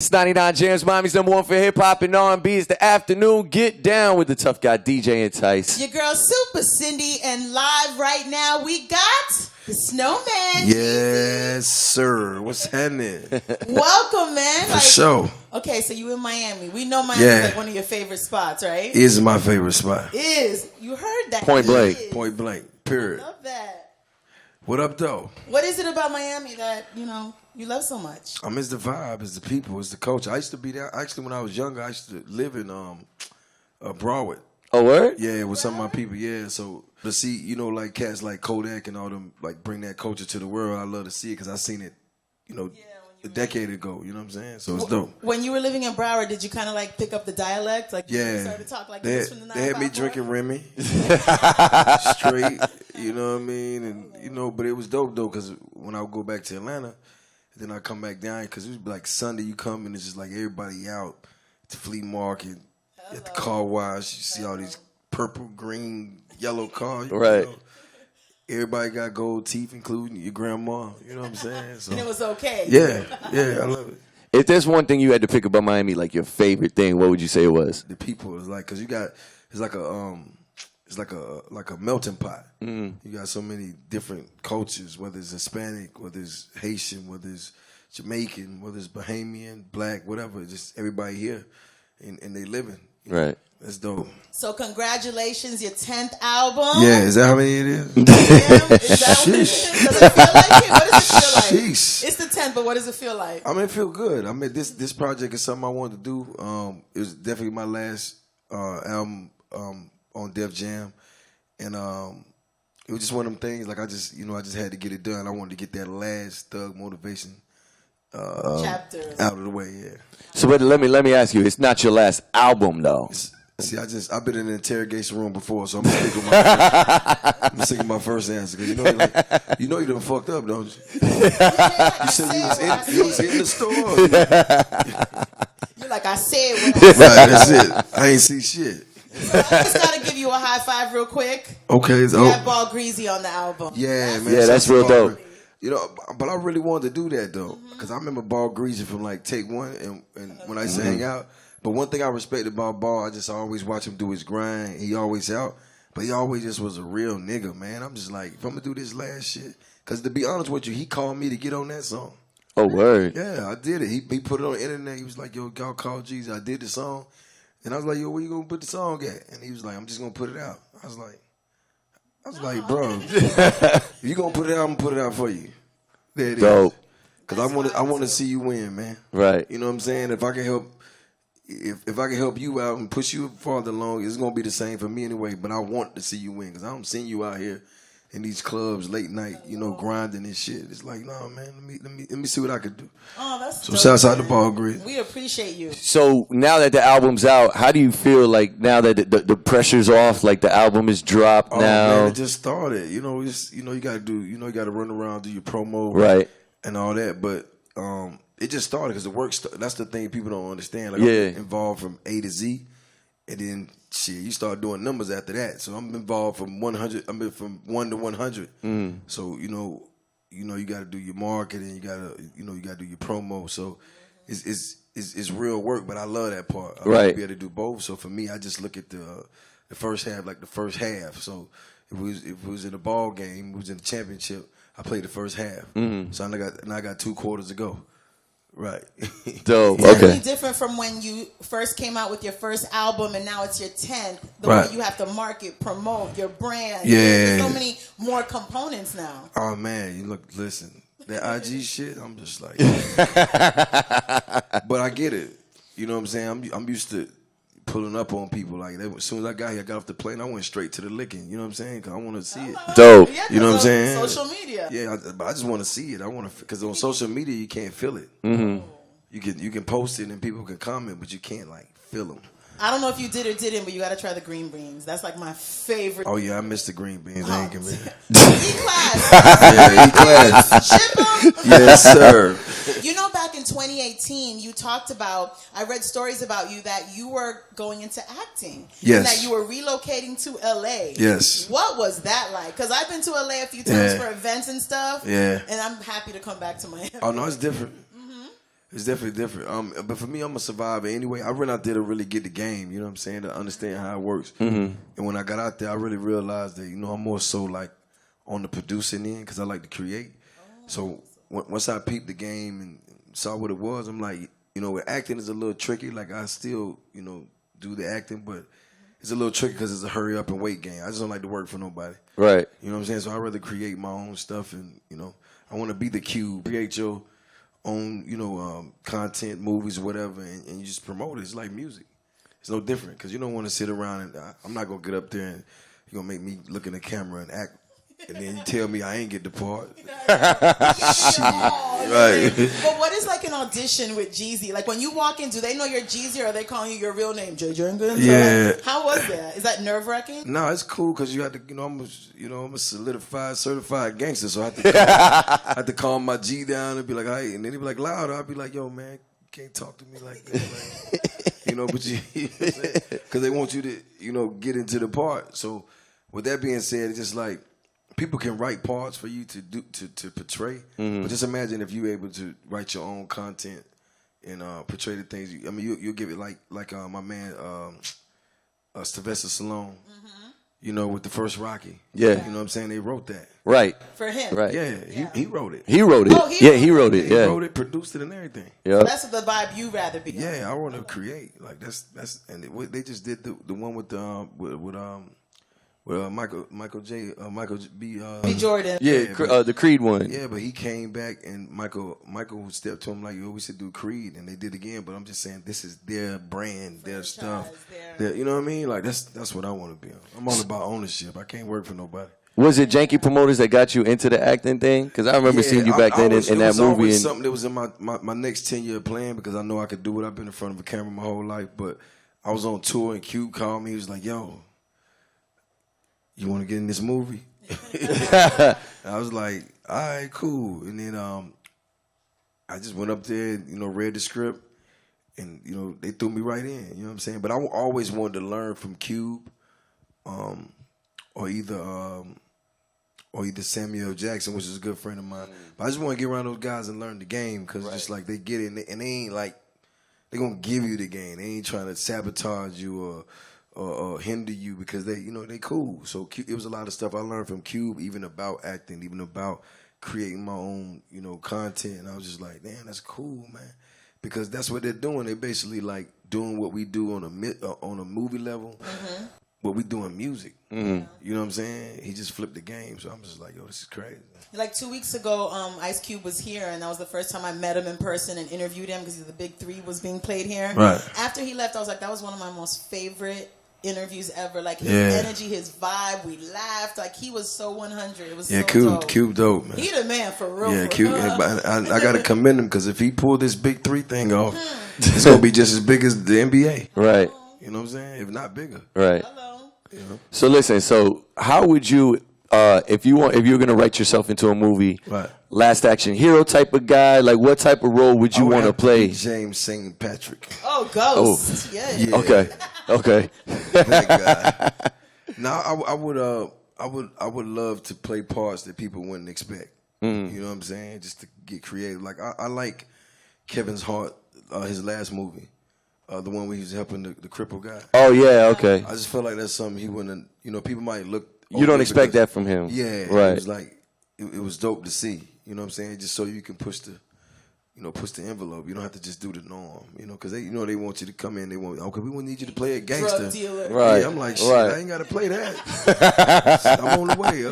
It's 99 JAMZ, Miami's #1 for hip-hop and R&B. It's the afternoon. Get down with the tough guy, DJ Entice. Your girl, Supa, Cindy, and live right now, we got the Snowman. Yes, sir. What's happening? Welcome, man. For sure. Okay, so you in Miami. We know Miami's like one of your favorite spots, right? Is my favorite spot. Is. You heard that. Point blank. Point blank, period. I love that. What up, though? What is it about Miami that, you love so much? It's the vibe, it's the people, it's the culture. I used to be there. Actually, when I was younger, I used to live in Broadway. Oh, word? Yeah, with some of my people, yeah. So to see, like cats like Kodak and all them, like bring that culture to the world, I love to see it because I seen it, a decade ago. You know what I'm saying? So it's dope. When you were living in Broward, did you kind of like pick up the dialect? Like you started to talk like this from the 9 They had me drinking Remy straight. You know what I mean? And but it was dope though because when I would go back to Atlanta, then I come back down because it was like Sunday. You come and it's just like everybody out at the flea market, at the car wash. You see all these purple, green, yellow cars. Right. Everybody got gold teeth, including your grandma. You know what I'm saying? So, and it was okay. Yeah, I love it. If there's one thing you had to pick about Miami, like your favorite thing, what would you say it was? The people is like, cause it's like a melting pot. Mm-hmm. You got so many different cultures, whether it's Hispanic, whether it's Haitian, whether it's Jamaican, whether it's Bahamian, Black, whatever. Just everybody here, and they living. Right. That's dope. So congratulations, your 10th album. Yeah, is that how many it is? Damn, is that what it is? Does it feel like it? What does it feel like? Sheesh. It's the 10th, but what does it feel like? It feel good. This project is something I wanted to do. It was definitely my last album on Def Jam, and it was just one of them things. Like I just had to get it done. I wanted to get that last thug motivation chapter out of the way. Yeah. So, but let me ask you. It's not your last album, though. See, I've been in an interrogation room before, so I'm gonna stick with my first answer. Cause you done fucked up, don't you? You said you was in the store. You're like, I said what I said. Right, that's it. I ain't see shit. So I just gotta give you a high five real quick. Okay, so you have Ball Greasy on the album. Yeah, man. Yeah, that's real dope. But I really wanted to do that though, because I remember Ball Greasy from like Take One, and when I used to hang out. But one thing I respect about Ball, I just always watch him do his grind. He always out, but he always just was a real nigga, man. I'm just like, if I'm gonna do this last shit, because to be honest with you, he called me to get on that song. Oh, word. Yeah, I did it. He put it on the internet. He was like, yo, y'all call Jeezy. I did the song. And I was like, yo, where you gonna put the song at? And he was like, I'm just gonna put it out. I was like, bro, if you gonna put it out, I'm gonna put it out for you. There it Dope. is. Because I want to see you win, man. Right. You know what I'm saying? If I can help you out and push you farther along, it's gonna be the same for me anyway. But I want to see you win because I don't see you out here in these clubs late night, grinding and shit. It's like, no, man, let me see what I could do. Oh, that's so dope, shouts out to Ball Greasy. We appreciate you. So now that the album's out, how do you feel like now that the pressure's off, like the album is dropped now? Man, it just started. You gotta do, you gotta run around, do your promo, right, and all that. But it just started because the work. That's the thing people don't understand. Like, yeah, I'm involved from A to Z, and then shit, you start doing numbers after that. So I'm involved from 100. From 1 to 100. So you got to do your marketing. You got to do your promo. So it's real work, but I love that part. I like to be able to do both. So for me, I just look at the first half like the first half. So if it was in a ball game, it was in the championship. I played the first half. So I got 2 quarters to go. Right. Dope. It's okay. really different from when you first came out with your first album and now it's your 10th. The way you have to market, promote your brand. Yeah. There's so many more components now. Oh, man. Listen, that IG shit, I'm just like. But I get it. You know what I'm saying? I'm used to pulling up on people. Like, as soon as I got here, I got off the plane, I went straight to the licking. You know what I'm saying? Because I want to see it. Dope. Yeah, you know what I'm saying? Social media. Yeah, but I just want to see it. I want to, because on social media, you can't feel it. You can post it and people can comment, but you can't, like, feel them. I don't know if you did or didn't, but you got to try the green beans. That's like my favorite. Oh, yeah, I miss the green beans. I ain't gonna E-Class. Yeah, E-Class. Ship 'em. Yes, sir. Back in 2018, you talked about, I read stories about you that you were going into acting. Yes. And that you were relocating to LA. Yes. What was that like? Because I've been to LA a few times for events and stuff. Yeah. And I'm happy to come back to Miami. Oh, no, it's different. It's definitely different. But for me, I'm a survivor anyway. I went out there to really get the game, you know what I'm saying, to understand how it works. And when I got out there, I really realized that, I'm more so like on the producing end because I like to create. So once I peeped the game and saw what it was, I'm like, with acting is a little tricky. Like I still, do the acting, but it's a little tricky because it's a hurry up and wait game. I just don't like to work for nobody. Right. You know what I'm saying? So I'd rather create my own stuff and, I want to be the cube, create your own, content, movies, whatever, and you just promote it. It's like music. It's no different because you don't want to sit around and I'm not going to get up there and you're going to make me look in the camera and act. And then you tell me I ain't get the part. Shit. Right. But what is like an audition with Jeezy? Like when you walk in, do they know you're Jeezy or are they calling you your real name, J. Jenkins? Yeah. Like, how was that? Is that nerve wracking? No, it's cool because you have to, I'm a certified gangster, so I have to calm my G down and be like, hey, and then he be like louder. I'll be like, yo, man, you can't talk to me like that, but because they want you to, get into the part. So with that being said, it's just like people can write parts for you to do to portray, but just imagine if you're able to write your own content and portray the things. You'll give it like my man Sylvester Stallone. With the first Rocky. Yeah. You know what I'm saying? They wrote that. Right. For him. Right. Yeah, he wrote it. He wrote it. Oh, he wrote it. He Yeah. wrote it, produced it, and everything. Yeah. So that's the vibe you rather be. Yeah, I want to create. Like that's and they just did the one with Michael B. B. Jordan. Yeah, the Creed one. Yeah, but he came back and Michael stepped to him like, yo, we should do Creed, and they did again. But I'm just saying, this is their brand, their stuff. You know what I mean? Like that's what I want to be on. I'm all about ownership. I can't work for nobody. Was it janky promoters that got you into the acting thing? Because I remember seeing you back then in that movie. It was something that was in my next 10-year plan because I know I could do it. I've been in front of a camera my whole life, but I was on tour and Cube called me. He was like, yo, you want to get in this movie? I was like, all right, cool. And then I just went up there and, read the script. And, they threw me right in. You know what I'm saying? But I always wanted to learn from Cube or either Samuel Jackson, which is a good friend of mine. But I just want to get around those guys and learn the game because it's just like they get it. And they ain't like, they're going to give you the game. They ain't trying to sabotage you or hinder you because they cool. So it was a lot of stuff I learned from Cube, even about acting, even about creating my own, content. And I was just like, damn, that's cool, man. Because that's what they're doing. They're basically like doing what we do on a movie level, but we doing music. You know what I'm saying? He just flipped the game. So I'm just like, yo, this is crazy. Like 2 weeks ago, Ice Cube was here, and that was the first time I met him in person and interviewed him because the Big 3 was being played here. Right. After he left, I was like, that was one of my most favorite interviews ever. Like his energy, his vibe, we laughed. Like he was so 100. It was so dope. Cube dope, man. He the man for real. Yeah, Cube. I got to commend him because if he pulled this Big 3 thing off, it's gonna be just as big as the NBA. Right. You know what I'm saying? If not bigger. Right. Hello. So listen. So how would you, if you were gonna write yourself into a movie, right, last action hero type of guy, like what type of role would you want to play? James St. Patrick. Oh, Ghost. Yeah. Okay. That guy. Now I would love to play parts that people wouldn't expect. You know what I'm saying? Just to get creative. Like I like Kevin's Hart, his last movie, the one where he was helping the crippled guy. Oh yeah, okay. I just feel like that's something he wouldn't. People might look. You don't expect that from him. Yeah, right. It was like it was dope to see. You know what I'm saying? Just so you can push the envelope. You don't have to just do the norm. Because they want you to come in. They want, okay, we need you to play a gangster. Drug dealer. Right. Yeah, I'm like, shit, I ain't got to play that. I'm on the way.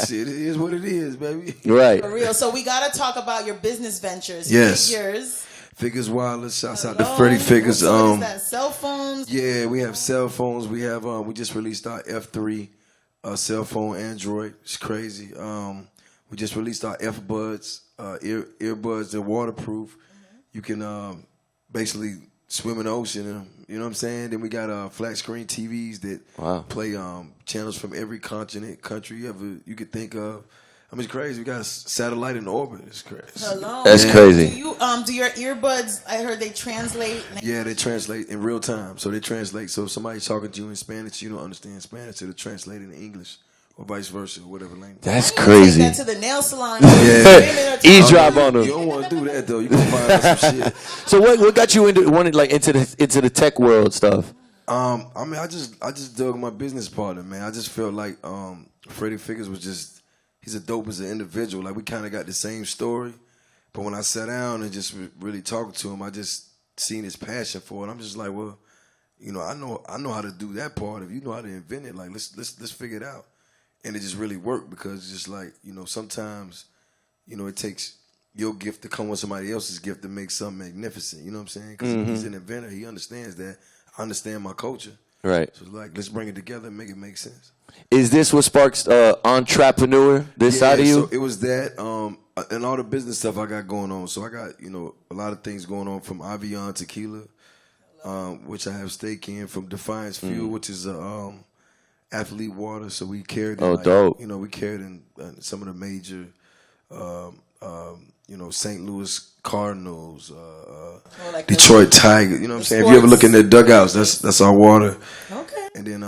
Shit, it is what it is, baby. Right. For real. So we got to talk about your business ventures. Yes. Figures Wireless. Shouts out to Freddie Figures. So is that cell phones? Yeah, we have cell phones. We have we just released our F3 cell phone Android. It's crazy. We just released our F-Buds, earbuds. They're waterproof. You can basically swim in the ocean in them. You know what I'm saying? Then we got flat screen TVs that play channels from every continent, country you could think of. I mean, it's crazy. We got a satellite in orbit. It's crazy. Hello. That's crazy. Do you do your earbuds? I heard they translate. Yeah, they translate in real time. So they translate. So if somebody's talking to you in Spanish, you don't understand Spanish. It'll translate into English or vice versa, or whatever language. That's Take crazy. that to the nail salon. Yeah. Eavesdrop on You them. don't want to do that though. You gonna find out some shit. So what got you into the tech world stuff? I mean, I just dug my business partner, man. I just felt like Freddie Figures was just, he's a dope as an individual. Like we kind of got the same story, but when I sat down and just really talked to him, I just seen his passion for it. I'm just like, well, you know, I know how to do that part. If you know how to invent it, like let's figure it out. And it just really worked because it's just like, you know, sometimes, you know, it takes your gift to come with somebody else's gift to make something magnificent. You know what I'm saying? Because he's an inventor. He understands that. I understand my culture. Right. So it's like, let's bring it together and make it make sense. Is this what sparks Entrepreneurial, this side of you? So it was that, and all the business stuff I got going on. So I got, you know, a lot of things going on from Avion Tequila, which I have stake in, from Defiance Fuel, which is athlete water. So we carried in, dope. You know, we carried in some of the major, you know, St. Louis Cardinals, like Detroit Tigers. You know what I'm saying? If you ever look in their dugouts, that's our water. Okay. And then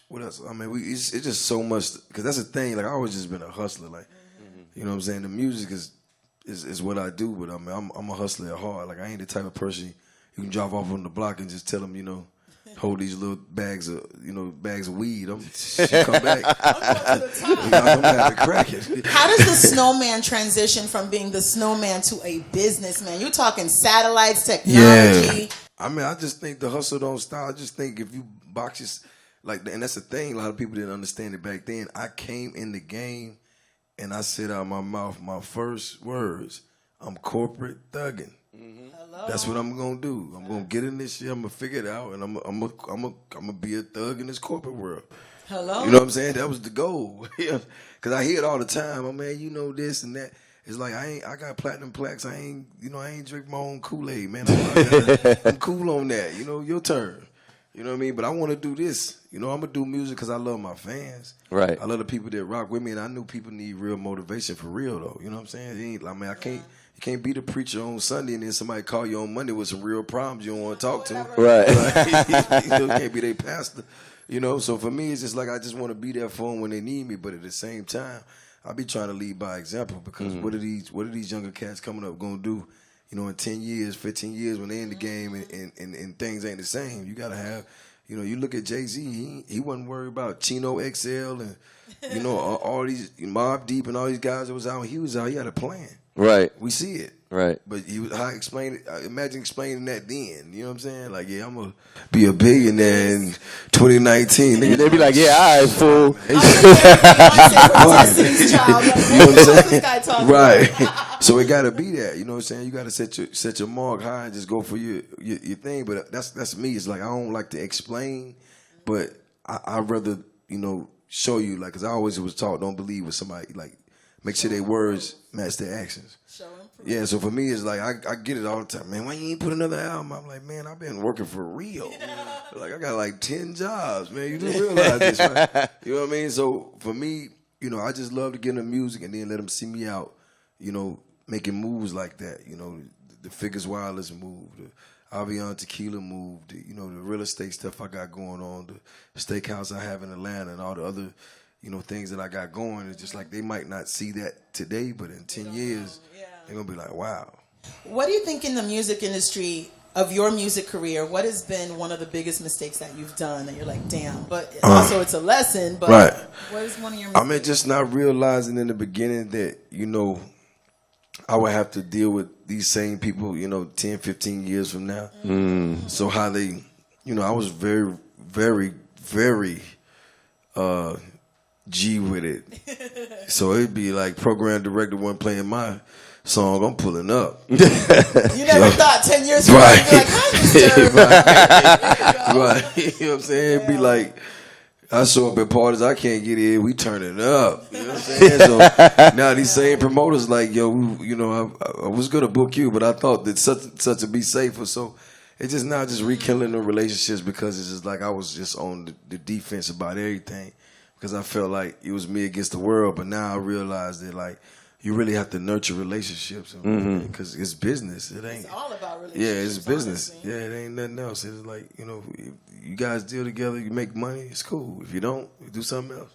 what else? I mean, it's just so much, because that's the thing. Like I always just been a hustler. Like you know what I'm saying? The music is what I do, but I mean, I'm a hustler at heart. Like I ain't the type of person you can drop off on the block and just tell them, you know, hold these little bags of weed. She come back. I'm gonna have to crack it. How does the Snowman transition from being the Snowman to a businessman? You're talking satellites, technology. Yeah. I mean, I just think the hustle don't stop. I just think if you box and that's the thing. A lot of people didn't understand it back then. I came in the game and I said out of my mouth, my first words, I'm corporate thugging. That's what I'm gonna do. I'm gonna get in this shit. I'm gonna figure it out, and I'm gonna be a thug in this corporate world. Hello. You know what I'm saying? That was the goal. Because I hear it all the time. Oh man, you know this and that. It's like I got platinum plaques. I ain't drink my own Kool-Aid, man. I'm cool on that. You know, your turn. You know what I mean? But I want to do this. You know, I'm gonna do music because I love my fans. Right. I love the people that rock with me, and I knew people need real motivation for real though. You know what I'm saying? I can't. You can't be the preacher on Sunday and then somebody call you on Monday with some real problems you don't want to talk to. Right. You can't be their pastor. You know, so for me, it's just like I just want to be there for them when they need me. But at the same time, I be trying to lead by example, because what are these younger cats coming up going to do, you know, in 10 years, 15 years when they in the game and things ain't the same. You got to have, you know, you look at Jay-Z, he wasn't worried about Chino XL and, you know, all these Mobb Deep and all these guys that was out. He had a plan. Right. We see it. Right. But imagine explaining that then. You know what I'm saying? Like, yeah, I'm going to be a billionaire in 2019. They'd be like, yeah, all right, fool. You know what I'm saying? Right. So it got to be that. You know what I'm saying? You got to set your mark high and just go for your thing. But that's me. It's like I don't like to explain, but I'd rather, you know, show you. Like, because I always was taught, don't believe with somebody. Like, make sure their words match their actions. Yeah, so for me, it's like, I get it all the time. Man, why you ain't put another album? I'm like, man, I've been working for real. Like, I got like 10 jobs, man. You do realize this, right? You know what I mean? So for me, you know, I just love to get in the music and then let them see me out, you know, making moves like that. You know, the Figures Wireless move, the Avion Tequila move, you know, the real estate stuff I got going on, the steakhouse I have in Atlanta, and all the other, you know, things that I got going. It's just like they might not see that today, but in 10 years, they're going to be like, wow. What do you think in the music industry of your music career, what has been one of the biggest mistakes that you've done that you're like, damn, but also it's a lesson, but right. What is one of your mistakes? I mean, just not realizing in the beginning that, you know, I would have to deal with these same people, you know, 10, 15 years from now. So how they, you know, I was very, very, very G with it. So it'd be like program director wasn't playing my song, I'm pulling up. You never thought 10 years from now you'd be like, hi, right. You know what I'm saying? It'd be like, I show up at parties, I can't get in, we turn it up. You know what I'm saying? So now these same promoters like, yo, you know, I was going to book you, but I thought that such would be safer. So it's just now just rekindling the relationships, because it's just like I was just on the defense about everything, because I felt like it was me against the world. But now I realize that, like, you really have to nurture relationships, because it's business. It ain't. It's all about relationships. Yeah, it's business. Honestly. Yeah, it ain't nothing else. It's like, you know, if you guys deal together, you make money, it's cool. If you don't, you do something else.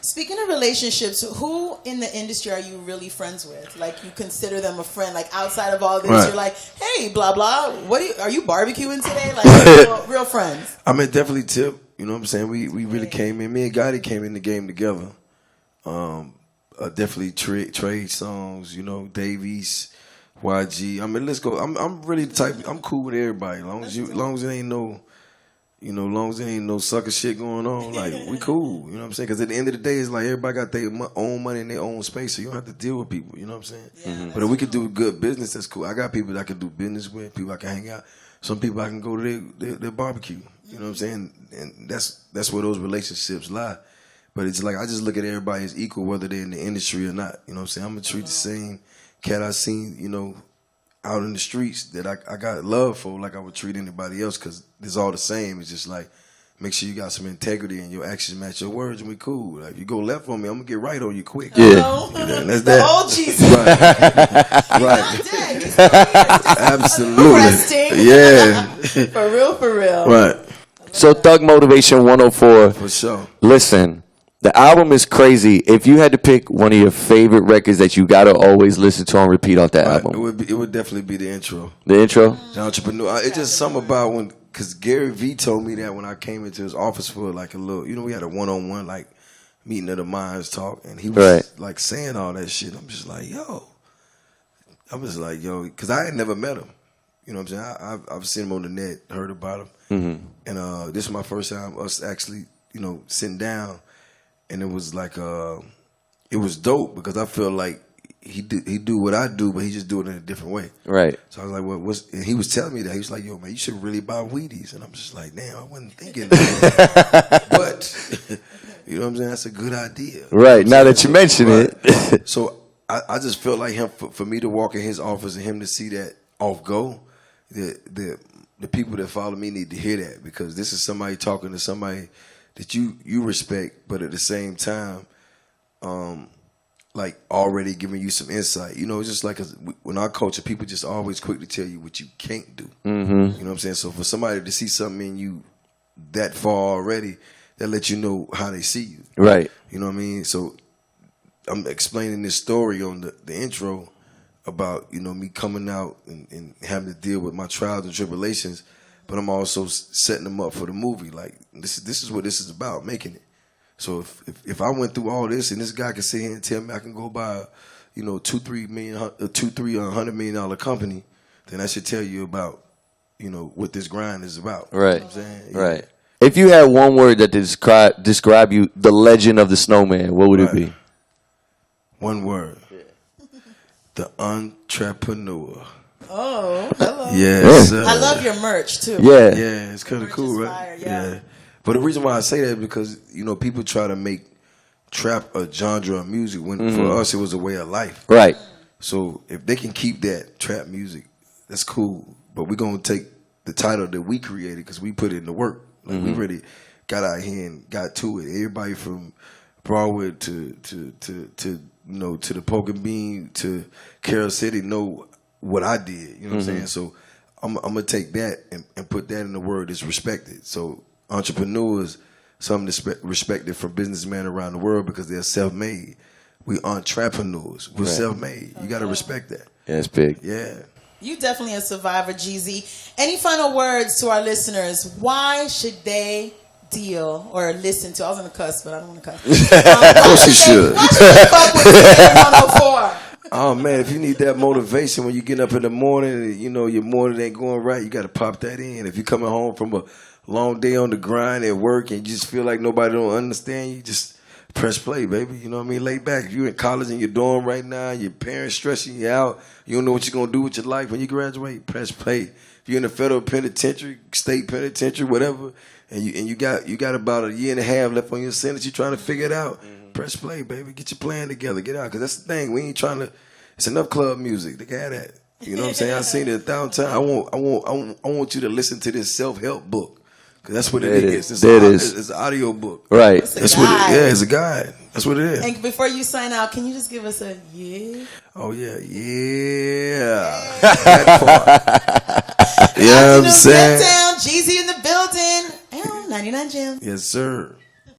Speaking of relationships, who in the industry are you really friends with? Like, you consider them a friend? Like, outside of all this, you're like, hey, blah blah. Are you barbecuing today? Like, real friends. I mean, definitely Tip. You know what I'm saying? We really came in. Me and Gotti came in the game together. Definitely trade songs. You know, Davies, YG. I mean, let's go. I'm really the type. I'm cool with everybody. As long as it ain't no. You know, as long as there ain't no sucker shit going on, like, we cool. You know what I'm saying? Because at the end of the day, it's like everybody got their own money in their own space, so you don't have to deal with people. You know what I'm saying? Yeah, but if we could do good business, that's cool. I got people that I can do business with, people I can hang out. Some people I can go to their barbecue. You know what I'm saying? And that's where those relationships lie. But it's like, I just look at everybody as equal, whether they're in the industry or not. You know what I'm saying? I'm going to treat the same cat I seen, you know, out in the streets that I got love for, like I would treat anybody else, because it's all the same. It's just like, make sure you got some integrity and your actions match your words, and we cool. Like, if you go left on me, I'm gonna get right on you quick. Yeah, that's the that. old Jesus. Right. He's not dead. Absolutely. Resting. Yeah. For real. Right. So Thug Motivation 104. For sure. Listen, the album is crazy. If you had to pick one of your favorite records that you gotta always listen to and repeat off that album, it would definitely be the intro. The intro? The Entrepreneur. It's just something about when, because Gary V told me that when I came into his office for like a little, you know, we had a one-on-one like meeting of the minds talk, and he was like saying all that shit. I'm just like, yo. I was like, yo, because I had never met him. You know what I'm saying? I've seen him on the net, heard about him, and this is my first time us actually, you know, sitting down. And it was like, it was dope because I feel like he do what I do, but he just do it in a different way. Right. So I was like, well, and he was telling me that. He was like, yo, man, you should really buy Wheaties. And I'm just like, damn, I wasn't thinking that. But, you know what I'm saying? That's a good idea. Right. Now that you mention it. So I just felt like him, for me to walk in his office and him to see that off go, the people that follow me need to hear that, because this is somebody talking to somebody that you respect, but at the same time, like already giving you some insight. You know, it's just like when our culture, people just always quick to tell you what you can't do. You know what I'm saying? So for somebody to see something in you that far already, that lets you know how they see you. Right. You know what I mean? So I'm explaining this story on the intro about, you know, me coming out and having to deal with my trials and tribulations. But I'm also setting them up for the movie. Like, this is what this is about, making it. So if I went through all this and this guy can sit here and tell me I can go buy, you know, $100 million company, then I should tell you about, you know, what this grind is about. Right. You know what I'm saying? Right. If you had one word that describe you, the legend of the Snowman, what would it be? One word. The Entrepreneur. Oh, hello. Yes. I love your merch too. Yeah. Yeah, it's kind of cool, right? Fire, yeah. But the reason why I say that is because, you know, people try to make trap a genre of music when for us it was a way of life. Right. So if they can keep that trap music, that's cool. But we're going to take the title that we created because we put it in the work. Like we really got out here and got to it. Everybody from Broadway to you know, to the Poker Bean to Carol City know what I did. You know what I'm saying? So I'm going to take that and put that in the word that's respected. So entrepreneurs, something that's respected from businessmen around the world because they're self-made. We entrepreneurs. We're self-made. You got to respect that. Yeah, it's big. Yeah. You definitely a survivor, Jeezy. Any final words to our listeners? Why should they deal or listen to? I was on the cusp, but I don't want to cuss. Of course you should. Why should they fuck with you 104? Oh, man, if you need that motivation when you get up in the morning and, you know, your morning ain't going right, you got to pop that in. If you're coming home from a long day on the grind at work and you just feel like nobody don't understand you, just press play, baby. You know what I mean? Lay back. If you're in college and you're dorm right now, your parents stressing you out, you don't know what you're going to do with your life when you graduate, press play. If you're in a federal penitentiary, state penitentiary, whatever, and you got about a year and a half left on your sentence, you're trying to figure it out, press play, baby. Get your plan together. Get out. Because that's the thing. We ain't trying to, it's enough club music. They got that. You know what I'm saying? I've seen it 1,000 times. I want you to listen to this self-help book. Because that's what it is. It's an audio book. Right. That's what it is. It's a guide. That's what it is. And before you sign out, can you just give us a yeah? Oh, yeah. Yeah. That part. You know what I'm saying? Jeezy in the building. 99 JAMZ. Yes, sir.